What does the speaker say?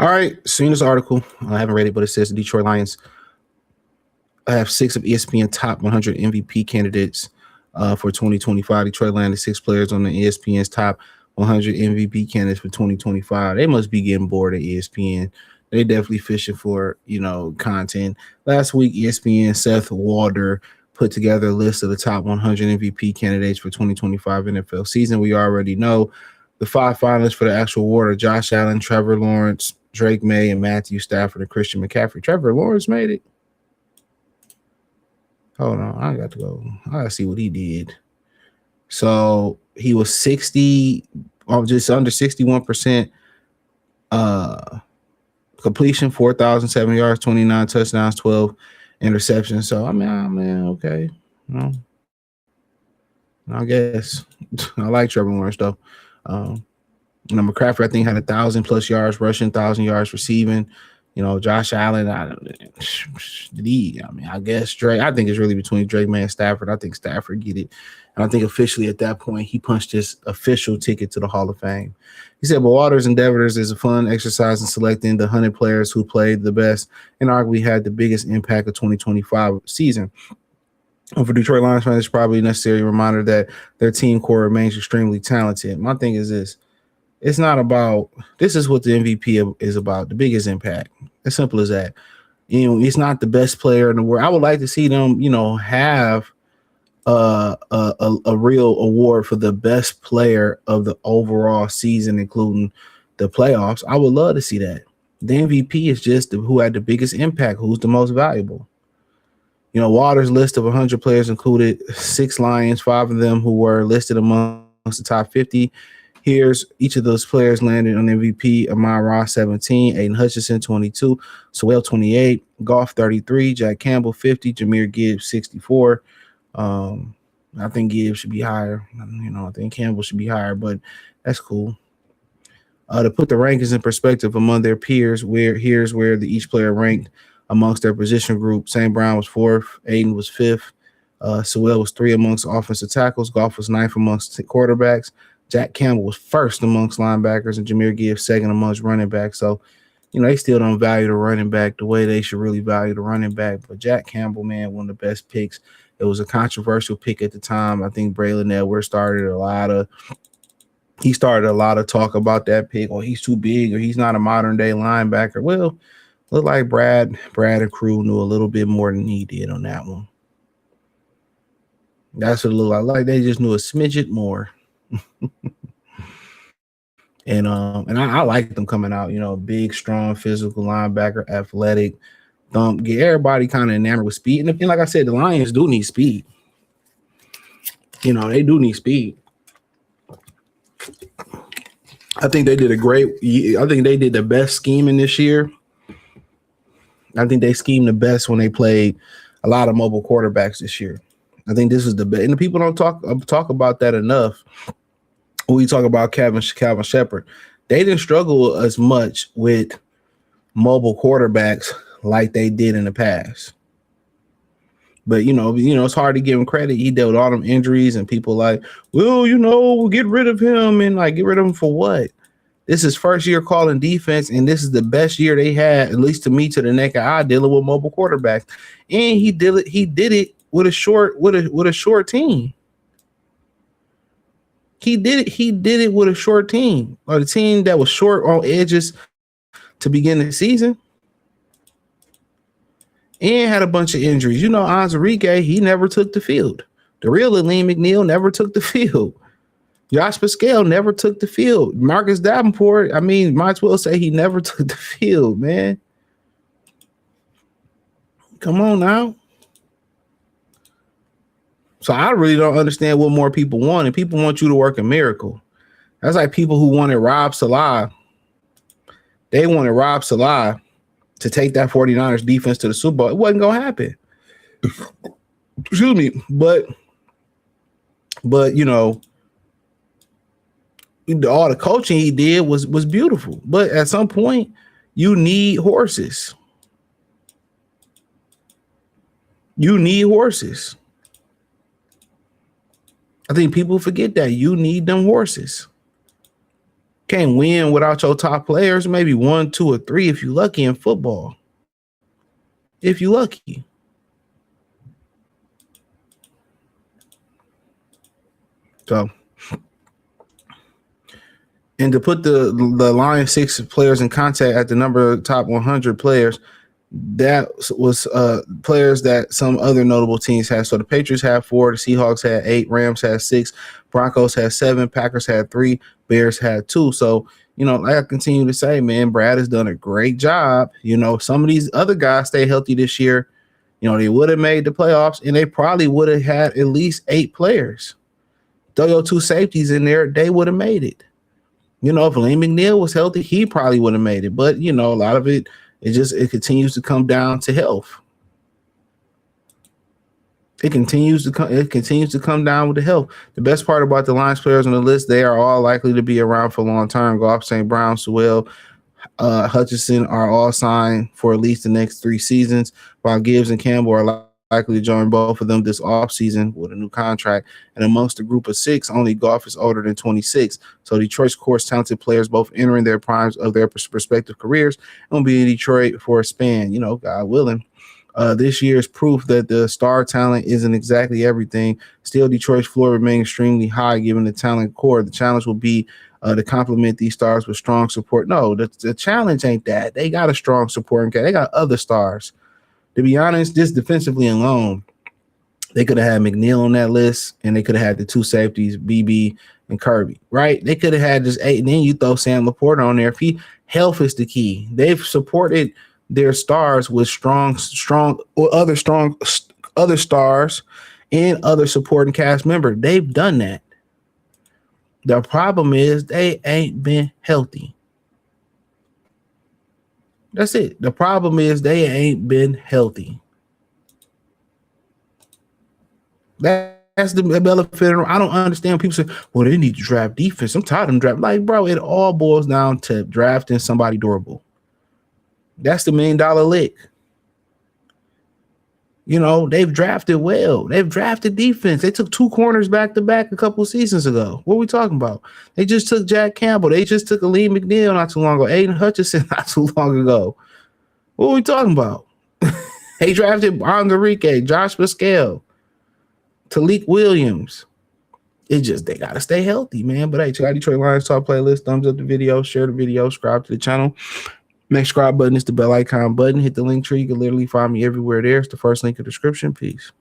All right, seen this article. I haven't read it, but it says the Detroit Lions have six of ESPN top 100 MVP candidates for 2025. Detroit landed six players on the ESPN's top 100 MVP candidates for 2025. They must be getting bored of ESPN. They definitely fishing for content. Last week, ESPN Seth Walder put together a list of the top 100 MVP candidates for 2025 NFL season. We already know the five finalists for the actual award are Josh Allen, Trevor Lawrence, Drake May, and Matthew Stafford and Christian McCaffrey. Trevor Lawrence made it. Hold on, I got to go. I gotta see what he did. So he was 60, just under 61% completion, 4,007 yards, 29 touchdowns, 12 interceptions. So I mean, okay. Well, I guess I like Trevor Lawrence though. McCaffrey, I think, had 1,000+ yards rushing, 1,000 yards receiving. Josh Allen, I guess Drake. I think it's really between Drake May and Stafford. I think Stafford get it. And I think officially at that point, he punched his official ticket to the Hall of Fame. He said, but Waters endeavors is a fun exercise in selecting the 100 players who played the best and arguably had the biggest impact of 2025 season. And for Detroit Lions fans, it's probably a necessary reminder that their team core remains extremely talented. My thing is this. It's not about – this is what the MVP is about, the biggest impact. As simple as that. It's not the best player in the world. I would like to see them, have a real award for the best player of the overall season, including the playoffs. I would love to see that. The MVP is just who had the biggest impact, who's the most valuable. Waters' list of 100 players included 6 Lions, 5 of them who were listed amongst the top 50. Here's each of those players landed on MVP: Amon-Ra 17, Aiden Hutchinson 22, Sewell 28, Goff 33, Jack Campbell 50, Jahmyr Gibbs 64. I think Gibbs should be higher. I think Campbell should be higher, but that's cool. To put the rankings in perspective among their peers, here's where each player ranked amongst their position group. St. Brown was 4th, Aiden was 5th, Sewell was 3 amongst offensive tackles, Goff was 9th amongst quarterbacks. Jack Campbell was 1st amongst linebackers, and Jahmyr Gibbs 2nd amongst running backs. So, they still don't value the running back the way they should really value the running back. But Jack Campbell, man, one of the best picks. It was a controversial pick at the time. I think Braylon Edwards started a lot of talk about that pick. Or he's too big, or he's not a modern day linebacker. Well, looked like Brad and crew knew a little bit more than he did on that one. That's what it looked like. They just knew a smidget more. and I like them coming out, big, strong, physical linebacker, athletic, get everybody kind of enamored with speed. And like I said, the Lions do need speed. They do need speed. I think they did the best scheming this year. I think they schemed the best when they played a lot of mobile quarterbacks this year. I think this is the best. And the people don't talk about that enough. When we talk about Calvin Shepard, they didn't struggle as much with mobile quarterbacks like they did in the past. But, it's hard to give him credit. He dealt with all them injuries, and people like, well, we'll get rid of him. And, get rid of him for what? This is first year calling defense, and this is the best year they had, at least to me, to the naked eye, dealing with mobile quarterbacks. And he did it with a short team. He did it with a short team, or the team that was short on edges to begin the season, and had a bunch of injuries. Anzarike, he never took the field. The real Aleem McNeil never took the field. Josh Pascal never took the field. Marcus Davenport, might as well say he never took the field, man. Come on now. So I really don't understand what more people want. And people want you to work a miracle. That's like people who wanted Rob Salah. They wanted Rob Salah to take that 49ers defense to the Super Bowl. It wasn't going to happen. Excuse me. But all the coaching he did was beautiful. But at some point, you need horses. I think people forget that you need them horses. Can't win without your top players. Maybe 1, 2, or 3 if you're lucky in football. If you're lucky. So, and to put the Lions 6 players in contact at the number of top 100 players, that was players that some other notable teams had. So the Patriots had 4, the Seahawks had 8, Rams had 6, Broncos had 7, Packers had 3, Bears had 2. So, you know, like I continue to say, man, Brad has done a great job. You know, some of these other guys stay healthy this year. You know, they would have made the playoffs, and they probably would have had at least 8 players. Throw your 2 safeties in there, they would have made it. You know, if Lane McNeil was healthy, he probably would have made it. But, you know, a lot of it, it continues to come down to health. It continues to come down with the health. The best part about the Lions players on the list, they are all likely to be around for a long time. Goff, St. Brown, Sewell, Hutchinson are all signed for at least the next 3 seasons, while Gibbs and Campbell are likely to join both of them this offseason with a new contract. And amongst the group of 6, only Goff is older than 26. So Detroit's course talented players both entering their primes of their respective careers and will be in Detroit for a span, you know, God willing. This year's proof that the star talent isn't exactly everything. Still, Detroit's floor remains extremely high given the talent core. The challenge will be to complement these stars with strong support. No, the challenge ain't that. They got a strong supporting cast. They got other stars. To be honest, just defensively alone, they could have had McNeil on that list, and they could have had the 2 safeties, BB and Kirby, right? They could have had just 8, and then you throw Sam Laporta on there. If health is the key. They've supported their stars with strong other stars and other supporting cast members. They've done that. The problem is they ain't been healthy. That's it. The problem is they ain't been healthy. That's the elephant. I don't understand. People say, well, they need to draft defense. I'm tired of them draft. Like, bro, it all boils down to drafting somebody durable. That's the $1 million lick. You know, they've drafted well. They've drafted defense. They took 2 corners back to back a couple seasons ago. What are we talking about? They just took Jack Campbell. They just took Aleem McNeil not too long ago. Aiden Hutchinson not too long ago. What are we talking about? They drafted Enrique, Josh Pascal, Talik Williams. It just, they got to stay healthy, man. But hey, check out Detroit Lions Talk playlist. Thumbs up the video, share the video, subscribe to the channel. Next subscribe button is the bell icon button. Hit the link tree. You can literally find me everywhere there. It's the first link in the description. Peace.